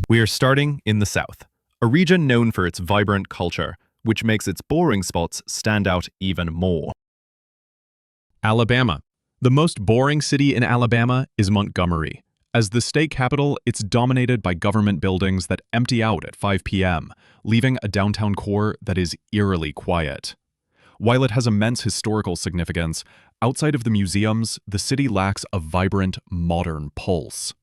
We are starting in the South, a region known for its vibrant culture, which makes its boring spots stand out even more. Alabama. The most boring city in Alabama is Montgomery. As the state capital, it's dominated by government buildings that empty out at 5 p.m., leaving a downtown core that is eerily quiet. While it has immense historical significance, outside of the museums, the city lacks a vibrant, modern pulse.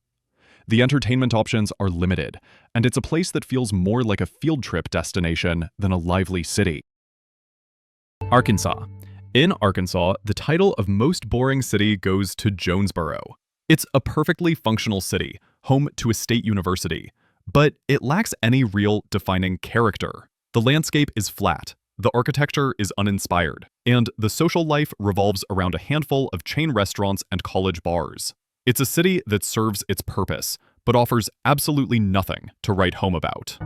The entertainment options are limited, and it's a place that feels more like a field trip destination than a lively city. Arkansas. In Arkansas, the title of most boring city goes to Jonesboro. It's a perfectly functional city, home to a state university, but it lacks any real defining character. The landscape is flat, the architecture is uninspired, and the social life revolves around a handful of chain restaurants and college bars. It's a city that serves its purpose, but offers absolutely nothing to write home about.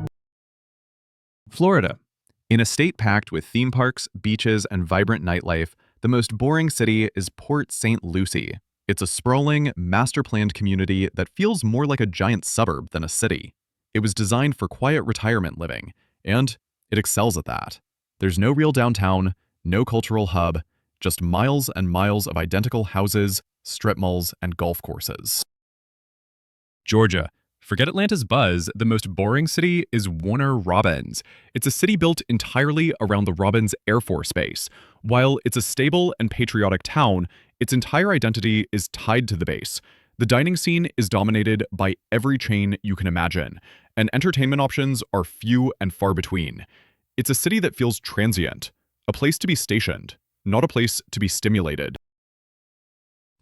Florida. In a state packed with theme parks, beaches, and vibrant nightlife, the most boring city is Port St. Lucie. It's a sprawling, master-planned community that feels more like a giant suburb than a city. It was designed for quiet retirement living, and it excels at that. There's no real downtown, no cultural hub, just miles and miles of identical houses, strip malls, and golf courses. Georgia. Forget Atlanta's buzz, the most boring city is Warner Robins. It's a city built entirely around the Robins Air Force Base. While it's a stable and patriotic town, its entire identity is tied to the base. The dining scene is dominated by every chain you can imagine, and entertainment options are few and far between. It's a city that feels transient, a place to be stationed, not a place to be stimulated.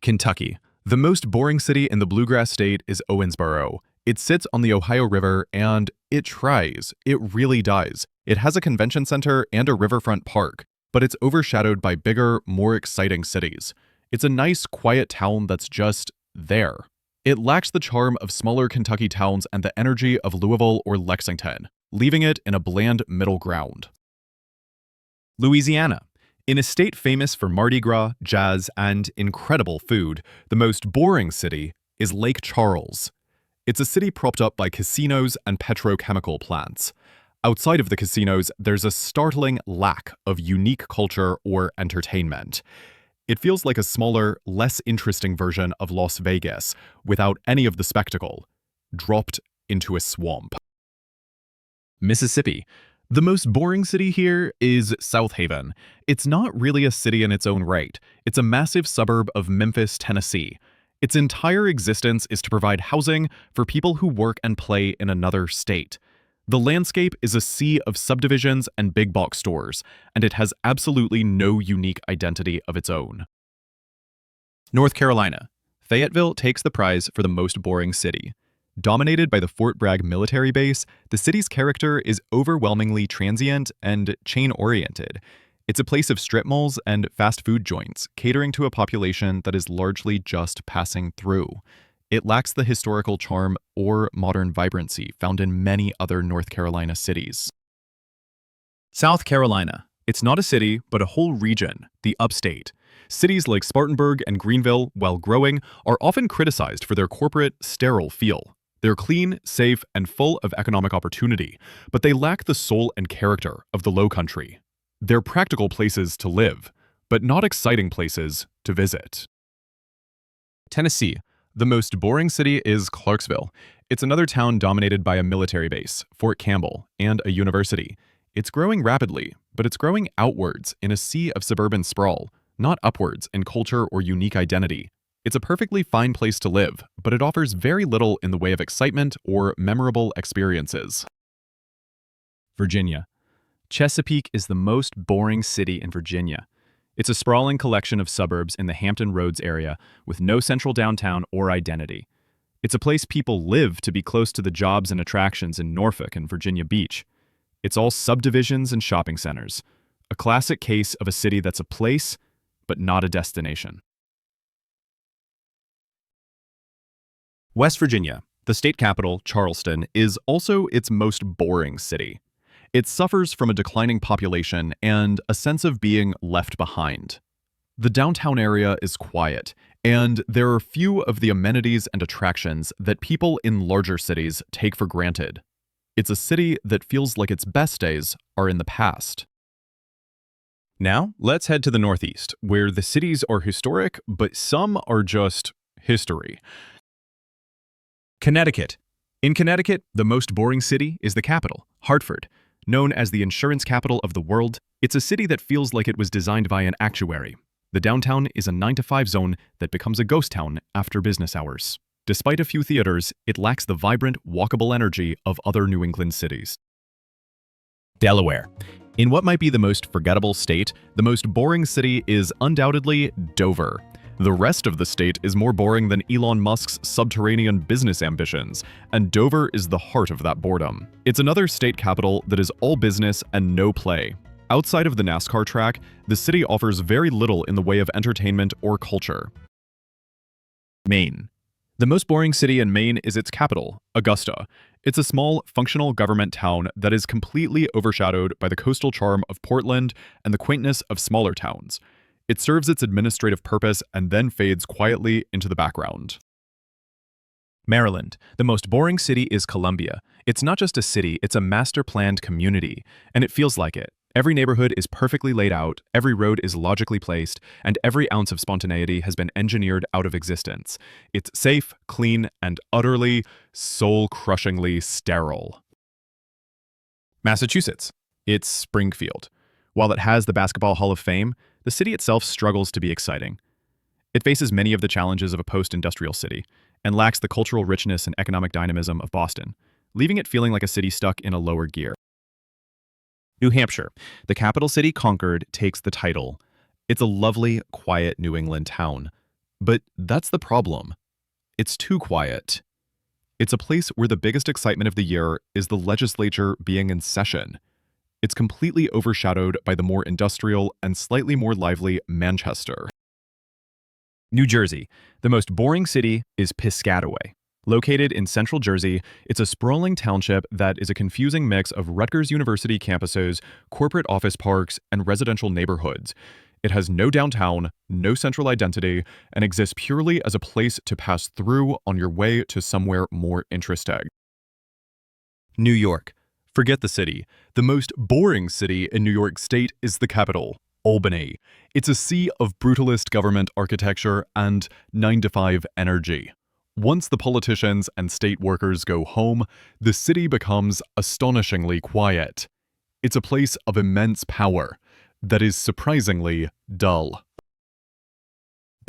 Kentucky. The most boring city in the Bluegrass State is Owensboro. It sits on the Ohio River, and it tries. It really does. It has a convention center and a riverfront park, but it's overshadowed by bigger, more exciting cities. It's a nice, quiet town that's just there. It lacks the charm of smaller Kentucky towns and the energy of Louisville or Lexington, leaving it in a bland middle ground. Louisiana. In a state famous for Mardi Gras, jazz, and incredible food, the most boring city is Lake Charles. It's a city propped up by casinos and petrochemical plants. Outside of the casinos, there's a startling lack of unique culture or entertainment. It feels like a smaller, less interesting version of Las Vegas, without any of the spectacle, dropped into a swamp. Mississippi. The most boring city here is South Haven. It's not really a city in its own right. It's a massive suburb of Memphis, Tennessee. Its entire existence is to provide housing for people who work and play in another state. The landscape is a sea of subdivisions and big box stores, and it has absolutely no unique identity of its own. North Carolina. Fayetteville takes the prize for the most boring city. Dominated by the Fort Bragg military base, the city's character is overwhelmingly transient and chain-oriented. It's a place of strip malls and fast food joints, catering to a population that is largely just passing through. It lacks the historical charm or modern vibrancy found in many other North Carolina cities. South Carolina. It's not a city, but a whole region, the upstate. Cities like Spartanburg and Greenville, while growing, are often criticized for their corporate, sterile feel. They're clean, safe, and full of economic opportunity, but they lack the soul and character of the Lowcountry. They're practical places to live, but not exciting places to visit. Tennessee. The most boring city is Clarksville. It's another town dominated by a military base, Fort Campbell, and a university. It's growing rapidly, but it's growing outwards in a sea of suburban sprawl, not upwards in culture or unique identity. It's a perfectly fine place to live, but it offers very little in the way of excitement or memorable experiences. Virginia. Chesapeake is the most boring city in Virginia. It's a sprawling collection of suburbs in the Hampton Roads area with no central downtown or identity. It's a place people live to be close to the jobs and attractions in Norfolk and Virginia Beach. It's all subdivisions and shopping centers, a classic case of a city that's a place, but not a destination. West Virginia, the state capital, Charleston, is also its most boring city. It suffers from a declining population and a sense of being left behind. The downtown area is quiet, And there are few of the amenities and attractions that people in larger cities take for granted. It's a city that feels like its best days are in the past. Now, let's head to the Northeast, where the cities are historic, but some are just history. Connecticut. In Connecticut, the most boring city is the capital, Hartford. Known as the insurance capital of the world, it's a city that feels like it was designed by an actuary. The downtown is a 9-to-5 zone that becomes a ghost town after business hours. Despite a few theaters, it lacks the vibrant, walkable energy of other New England cities. Delaware. In what might be the most forgettable state, the most boring city is undoubtedly Dover. The rest of the state is more boring than Elon Musk's subterranean business ambitions, and Dover is the heart of that boredom. It's another state capital that is all business and no play. Outside of the NASCAR track, the city offers very little in the way of entertainment or culture. Maine. The most boring city in Maine is its capital, Augusta. It's a small, functional government town that is completely overshadowed by the coastal charm of Portland and the quaintness of smaller towns. It serves its administrative purpose and then fades quietly into the background. Maryland. The most boring city is Columbia. It's not just a city, it's a master-planned community, and it feels like it. Every neighborhood is perfectly laid out, every road is logically placed, and every ounce of spontaneity has been engineered out of existence. It's safe, clean, and utterly, soul-crushingly sterile. Massachusetts. It's Springfield. While it has the Basketball Hall of Fame, the city itself struggles to be exciting. It faces many of the challenges of a post-industrial city, and lacks the cultural richness and economic dynamism of Boston, leaving it feeling like a city stuck in a lower gear. New Hampshire. The capital city Concord takes the title. It's a lovely, quiet New England town. But that's the problem. It's too quiet. It's a place where the biggest excitement of the year is the legislature being in session. It's completely overshadowed by the more industrial and slightly more lively Manchester. New Jersey. The most boring city is Piscataway. Located in central Jersey, it's a sprawling township that is a confusing mix of Rutgers University campuses, corporate office parks, and residential neighborhoods. It has no downtown, no central identity, and exists purely as a place to pass through on your way to somewhere more interesting. New York. Forget the city. The most boring city in New York State is the capital, Albany. It's a sea of brutalist government architecture and 9-to-5 energy. Once the politicians and state workers go home, the city becomes astonishingly quiet. It's a place of immense power that is surprisingly dull.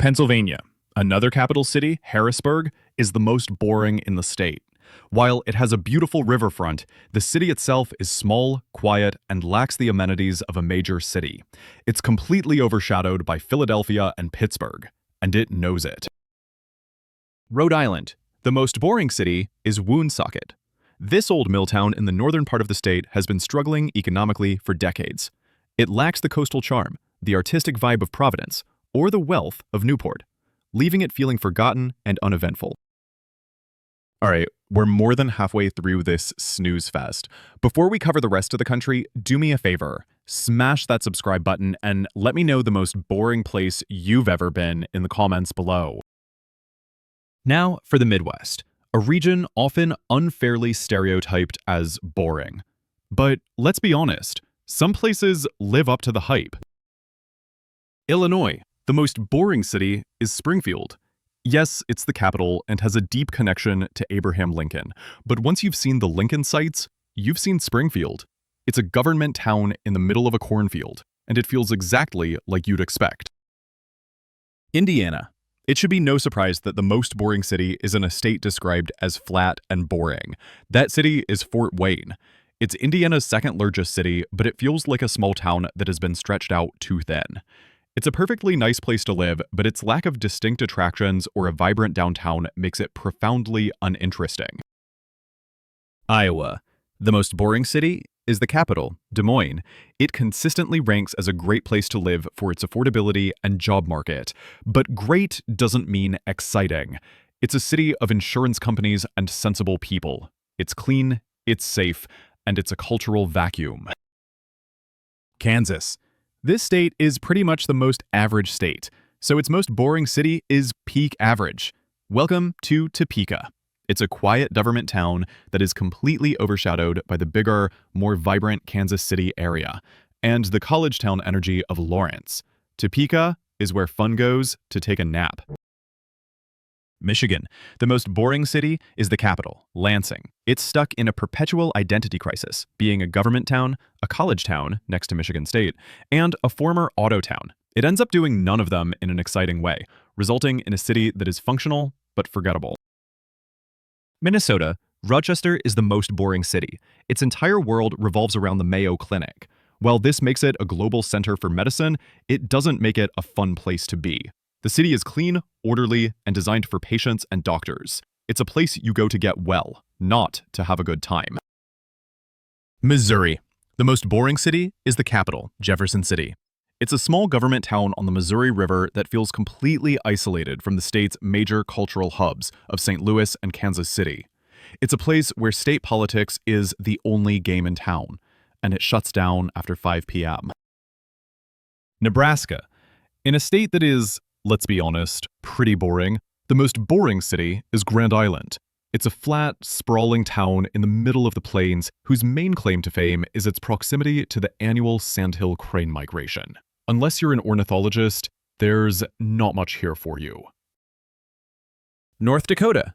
Pennsylvania. Another capital city, Harrisburg, is the most boring in the state. While it has a beautiful riverfront, the city itself is small, quiet, and lacks the amenities of a major city. It's completely overshadowed by Philadelphia and Pittsburgh, and it knows it. Rhode Island. The most boring city is Woonsocket. This old mill town in the northern part of the state has been struggling economically for decades. It lacks the coastal charm, the artistic vibe of Providence, or the wealth of Newport, leaving it feeling forgotten and uneventful. All right, we're more than halfway through this snooze fest. Before we cover the rest of the country, do me a favor. Smash that subscribe button and let me know the most boring place you've ever been in the comments below. Now for the Midwest, a region often unfairly stereotyped as boring. But let's be honest, some places live up to the hype. Illinois. The most boring city is Springfield. Yes, it's the capital and has a deep connection to Abraham Lincoln, but once you've seen the Lincoln sites, you've seen Springfield. It's a government town in the middle of a cornfield, and it feels exactly like you'd expect. Indiana. It should be no surprise that the most boring city is in a state described as flat and boring. That city is Fort Wayne. It's Indiana's second largest city, but it feels like a small town that has been stretched out too thin. It's a perfectly nice place to live, but its lack of distinct attractions or a vibrant downtown makes it profoundly uninteresting. Iowa. The most boring city is the capital, Des Moines. It consistently ranks as a great place to live for its affordability and job market. But great doesn't mean exciting. It's a city of insurance companies and sensible people. It's clean, it's safe, and it's a cultural vacuum. Kansas. This state is pretty much the most average state. So its most boring city is peak average. Welcome to Topeka. It's a quiet government town that is completely overshadowed by the bigger, more vibrant Kansas City area and the college town energy of Lawrence. Topeka is where fun goes to take a nap. Michigan. The most boring city is the capital, Lansing. It's stuck in a perpetual identity crisis, being a government town, a college town next to Michigan State, and a former auto town. It ends up doing none of them in an exciting way, resulting in a city that is functional but forgettable. Minnesota. Rochester is the most boring city. Its entire world revolves around the Mayo Clinic. While this makes it a global center for medicine, it doesn't make it a fun place to be. The city is clean, orderly, and designed for patients and doctors. It's a place you go to get well, not to have a good time. Missouri. The most boring city is the capital, Jefferson City. It's a small government town on the Missouri River that feels completely isolated from the state's major cultural hubs of St. Louis and Kansas City. It's a place where state politics is the only game in town, and it shuts down after 5 p.m. Nebraska. In a state that is, let's be honest, pretty boring, the most boring city is Grand Island. It's a flat, sprawling town in the middle of the plains whose main claim to fame is its proximity to the annual sandhill crane migration. Unless you're an ornithologist, there's not much here for you. North Dakota.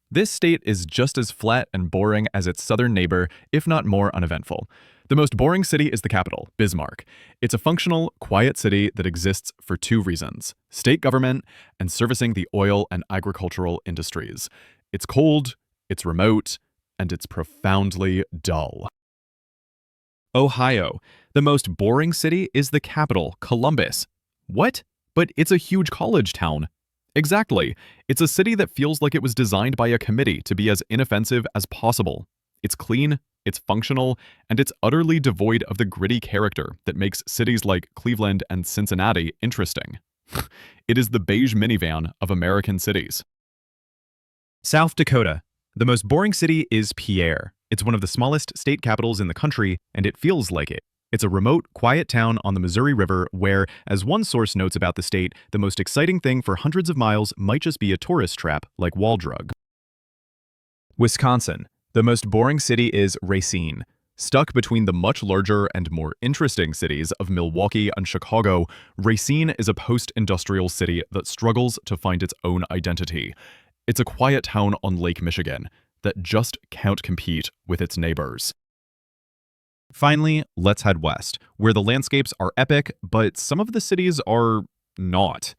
This state is just as flat and boring as its southern neighbor, if not more uneventful. The most boring city is the capital, Bismarck. It's a functional, quiet city that exists for two reasons: state government and servicing the oil and agricultural industries. It's cold, it's remote, and it's profoundly dull. Ohio. The most boring city is the capital, Columbus. What? But it's a huge college town. Exactly. It's a city that feels like it was designed by a committee to be as inoffensive as possible. It's clean, it's functional, and it's utterly devoid of the gritty character that makes cities like Cleveland and Cincinnati interesting. It is the beige minivan of American cities. South Dakota. The most boring city is Pierre. It's one of the smallest state capitals in the country, and it feels like it. It's a remote, quiet town on the Missouri River where, as one source notes about the state, the most exciting thing for hundreds of miles might just be a tourist trap like Wall Drug. Wisconsin. The most boring city is Racine. Stuck between the much larger and more interesting cities of Milwaukee and Chicago, Racine is a post-industrial city that struggles to find its own identity. It's a quiet town on Lake Michigan that just can't compete with its neighbors. Finally, let's head west, where the landscapes are epic, but some of the cities are not.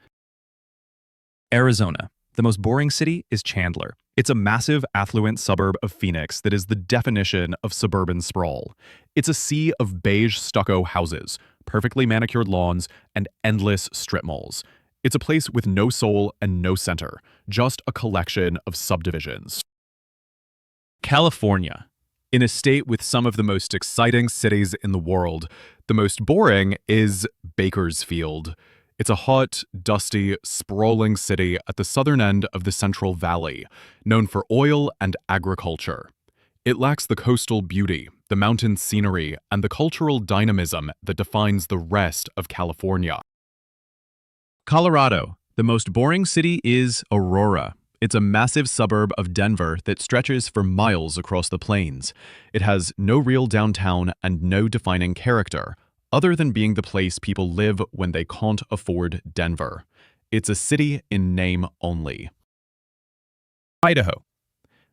Arizona. The most boring city is Chandler. It's a massive, affluent suburb of Phoenix that is the definition of suburban sprawl. It's a sea of beige stucco houses, perfectly manicured lawns, and endless strip malls. It's a place with no soul and no center, just a collection of subdivisions. California. In a state with some of the most exciting cities in the world, the most boring is Bakersfield. It's a hot, dusty, sprawling city at the southern end of the Central Valley, known for oil and agriculture. It lacks the coastal beauty, the mountain scenery, and the cultural dynamism that defines the rest of California. Colorado. The most boring city is Aurora. It's a massive suburb of Denver that stretches for miles across the plains. It has no real downtown and no defining character, other than being the place people live when they can't afford Denver. It's a city in name only. Idaho.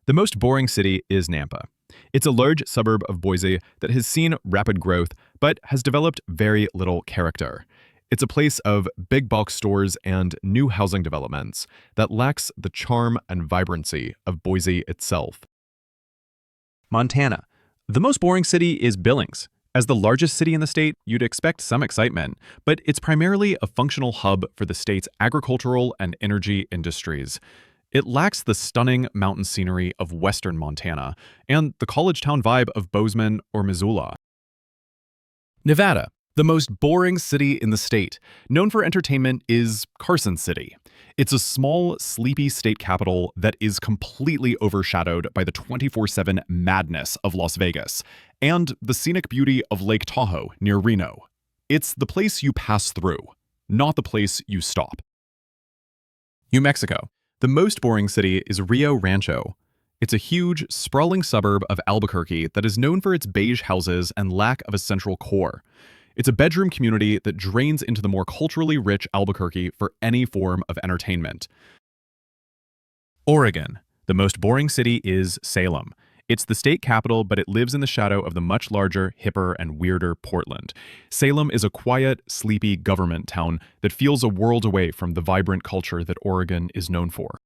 The most boring city is Nampa. It's a large suburb of Boise that has seen rapid growth, but has developed very little character. It's a place of big box stores and new housing developments that lacks the charm and vibrancy of Boise itself. Montana. The most boring city is Billings. As the largest city in the state, you'd expect some excitement, but it's primarily a functional hub for the state's agricultural and energy industries. It lacks the stunning mountain scenery of western Montana and the college town vibe of Bozeman or Missoula. Nevada. The most boring city in the state, known for entertainment, is Carson City. It's a small, sleepy state capital that is completely overshadowed by the 24/7 madness of Las Vegas and the scenic beauty of Lake Tahoe near Reno. It's the place you pass through, not the place you stop. New Mexico. The most boring city is Rio Rancho. It's a huge, sprawling suburb of Albuquerque that is known for its beige houses and lack of a central core. It's a bedroom community that drains into the more culturally rich Albuquerque for any form of entertainment. Oregon. The most boring city is Salem. It's the state capital, but it lives in the shadow of the much larger, hipper, and weirder Portland. Salem is a quiet, sleepy government town that feels a world away from the vibrant culture that Oregon is known for.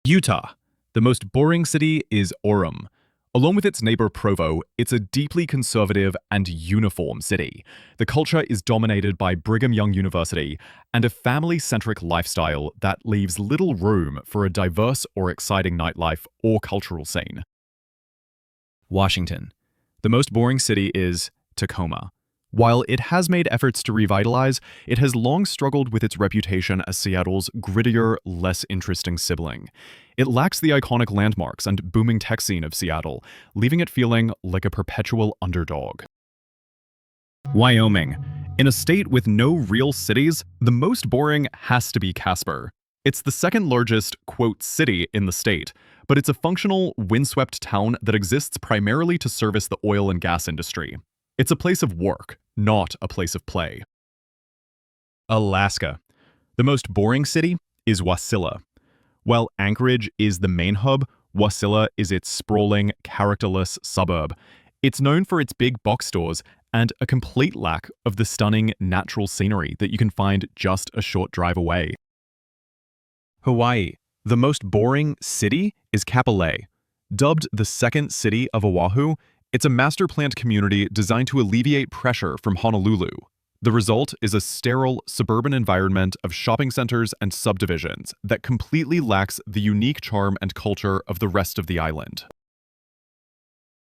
Utah. The most boring city is Orem. Along with its neighbor Provo, it's a deeply conservative and uniform city. The culture is dominated by Brigham Young University and a family-centric lifestyle that leaves little room for a diverse or exciting nightlife or cultural scene. Washington. The most boring city is Tacoma. While it has made efforts to revitalize, it has long struggled with its reputation as Seattle's grittier, less interesting sibling. It lacks the iconic landmarks and booming tech scene of Seattle, leaving it feeling like a perpetual underdog. Wyoming. In a state with no real cities, the most boring has to be Casper. It's the second largest, quote, city in the state, but it's a functional, windswept town that exists primarily to service the oil and gas industry. It's a place of work, not a place of play. Alaska. The most boring city is Wasilla. While Anchorage is the main hub, Wasilla is its sprawling, characterless suburb. It's known for its big box stores and a complete lack of the stunning natural scenery that you can find just a short drive away. Hawaii. The most boring city is Kapolei. Dubbed the second city of Oahu, it's a master-planned community designed to alleviate pressure from Honolulu. The result is a sterile, suburban environment of shopping centers and subdivisions that completely lacks the unique charm and culture of the rest of the island.